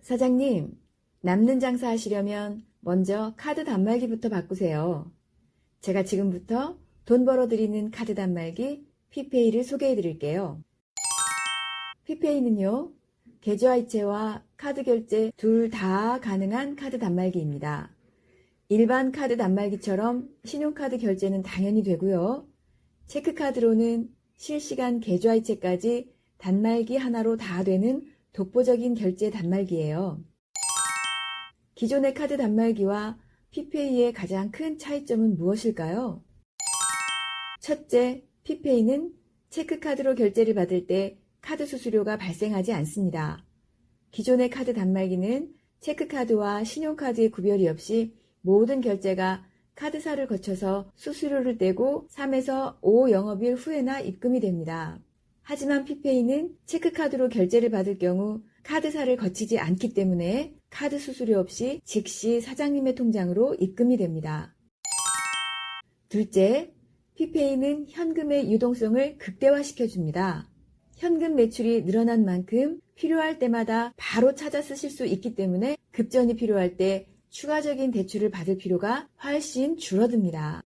사장님, 남는 장사 하시려면 먼저 카드 단말기부터 바꾸세요. 제가 지금부터 돈 벌어드리는 카드 단말기 피페이를 소개해 드릴게요. 피페이는요, 계좌이체와 카드 결제 둘 다 가능한 카드 단말기입니다. 일반 카드 단말기처럼 신용카드 결제는 당연히 되고요. 체크카드로는 실시간 계좌이체까지 단말기 하나로 다 되는 독보적인 결제 단말기예요. 기존의 카드 단말기와 피페이의 가장 큰 차이점은 무엇일까요? 첫째, 피페이는 체크카드로 결제를 받을 때 카드 수수료가 발생하지 않습니다. 기존의 카드 단말기는 체크카드와 신용카드의 구별이 없이 모든 결제가 카드사를 거쳐서 수수료를 떼고 3에서 5 영업일 후에나 입금이 됩니다. 하지만 피페이는 체크카드로 결제를 받을 경우 카드사를 거치지 않기 때문에 카드 수수료 없이 즉시 사장님의 통장으로 입금이 됩니다. 둘째, 피페이는 현금의 유동성을 극대화시켜줍니다. 현금 매출이 늘어난 만큼 필요할 때마다 바로 찾아 쓰실 수 있기 때문에 급전이 필요할 때 추가적인 대출을 받을 필요가 훨씬 줄어듭니다.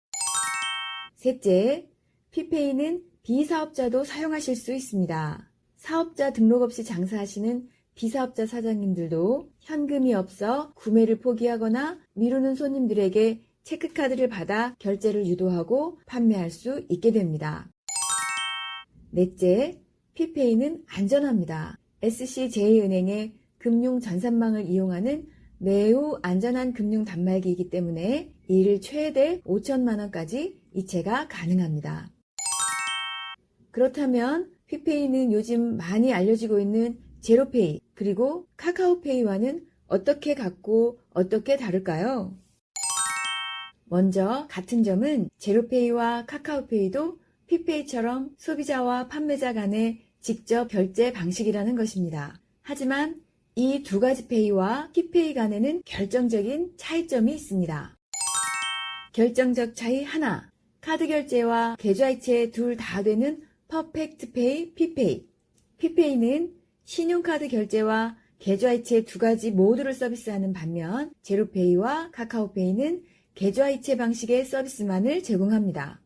셋째, 피페이는 비사업자도 사용하실 수 있습니다. 사업자 등록 없이 장사하시는 비사업자 사장님들도 현금이 없어 구매를 포기하거나 미루는 손님들에게 체크카드를 받아 결제를 유도하고 판매할 수 있게 됩니다. 넷째, 피페이는 안전합니다. SC제일은행의 금융 전산망을 이용하는 매우 안전한 금융 단말기이기 때문에 일 최대 5천만 원까지 이체가 가능합니다. 그렇다면 피페이는 요즘 많이 알려지고 있는 제로페이 그리고 카카오페이와는 어떻게 같고 어떻게 다를까요? 먼저 같은 점은 제로페이와 카카오페이도 피페이처럼 소비자와 판매자 간의 직접 결제 방식이라는 것입니다. 하지만 이 두 가지 페이와 피페이 간에는 결정적인 차이점이 있습니다. 결정적 차이 하나, 카드 결제와 계좌이체 둘 다 되는 퍼펙트페이 피페이. 피페이는 신용카드 결제와 계좌이체 두 가지 모두를 서비스하는 반면 제로페이와 카카오페이는 계좌이체 방식의 서비스만을 제공합니다.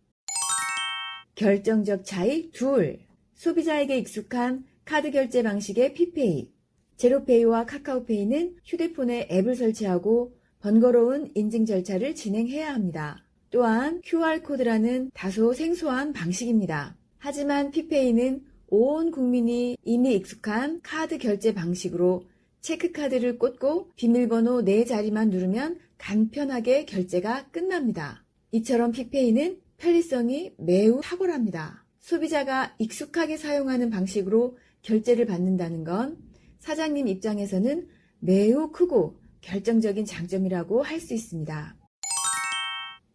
결정적 차이 둘, 소비자에게 익숙한 카드 결제 방식의 피페이. 제로페이와 카카오페이는 휴대폰에 앱을 설치하고 번거로운 인증 절차를 진행해야 합니다. 또한 QR코드라는 다소 생소한 방식입니다. 하지만 피페이는 온 국민이 이미 익숙한 카드 결제 방식으로 체크카드를 꽂고 비밀번호 4자리만 누르면 간편하게 결제가 끝납니다. 이처럼 피페이는 편리성이 매우 탁월합니다. 소비자가 익숙하게 사용하는 방식으로 결제를 받는다는 건 사장님 입장에서는 매우 크고 결정적인 장점이라고 할 수 있습니다.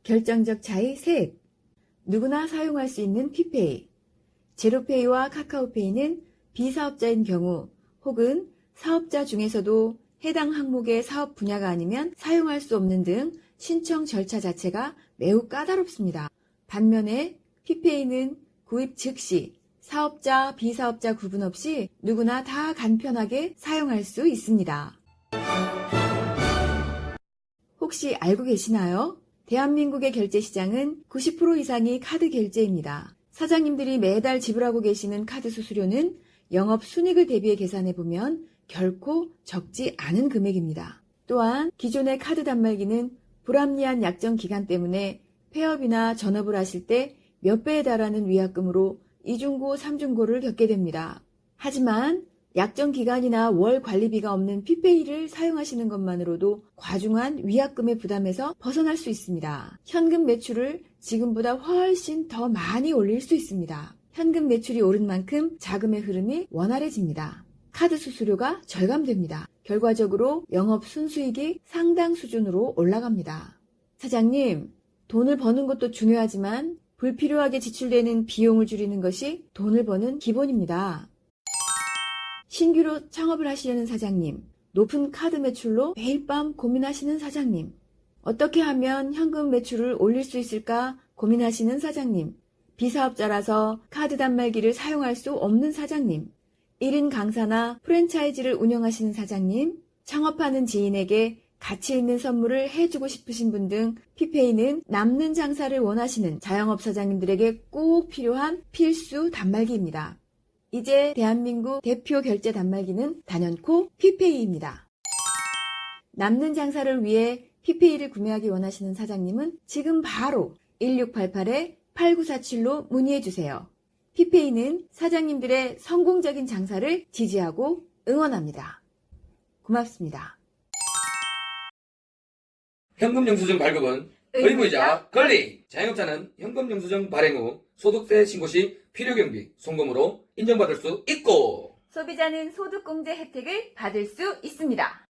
결정적 차이 셋, 누구나 사용할 수 있는 피페이. 제로페이와 카카오페이는 비사업자인 경우 혹은 사업자 중에서도 해당 항목의 사업 분야가 아니면 사용할 수 없는 등 신청 절차 자체가 매우 까다롭습니다. 반면에 피페이는 구입 즉시 사업자, 비사업자 구분 없이 누구나 다 간편하게 사용할 수 있습니다. 혹시 알고 계시나요? 대한민국의 결제 시장은 90% 이상이 카드 결제입니다. 사장님들이 매달 지불하고 계시는 카드 수수료는 영업 순이익을 대비해 계산해보면 결코 적지 않은 금액입니다. 또한 기존의 카드 단말기는 불합리한 약정 기간 때문에 폐업이나 전업을 하실 때 몇 배에 달하는 위약금으로 이중고, 삼중고를 겪게 됩니다. 하지만 약정 기간이나 월 관리비가 없는 피페이를 사용하시는 것만으로도 과중한 위약금의 부담에서 벗어날 수 있습니다. 현금 매출을 지금보다 훨씬 더 많이 올릴 수 있습니다. 현금 매출이 오른 만큼 자금의 흐름이 원활해집니다. 카드 수수료가 절감됩니다. 결과적으로 영업 순수익이 상당 수준으로 올라갑니다. 사장님, 돈을 버는 것도 중요하지만 불필요하게 지출되는 비용을 줄이는 것이 돈을 버는 기본입니다. 신규로 창업을 하시려는 사장님, 높은 카드 매출로 매일 밤 고민하시는 사장님, 어떻게 하면 현금 매출을 올릴 수 있을까 고민하시는 사장님, 비사업자라서 카드 단말기를 사용할 수 없는 사장님, 1인 강사나 프랜차이즈를 운영하시는 사장님, 창업하는 지인에게 가치 있는 선물을 해주고 싶으신 분 등 피페이는 남는 장사를 원하시는 자영업 사장님들에게 꼭 필요한 필수 단말기입니다. 이제 대한민국 대표 결제 단말기는 단연코 피페이입니다. 남는 장사를 위해 피페이를 구매하기 원하시는 사장님은 지금 바로 1688-8947로 문의해주세요. 피페이는 사장님들의 성공적인 장사를 지지하고 응원합니다. 고맙습니다. 현금영수증 발급은 의무이자 권리! 자영업자는 현금영수증 발행 후 소득세 신고 시 필요경비, 송금으로 인정받을 수 있고 소비자는 소득공제 혜택을 받을 수 있습니다.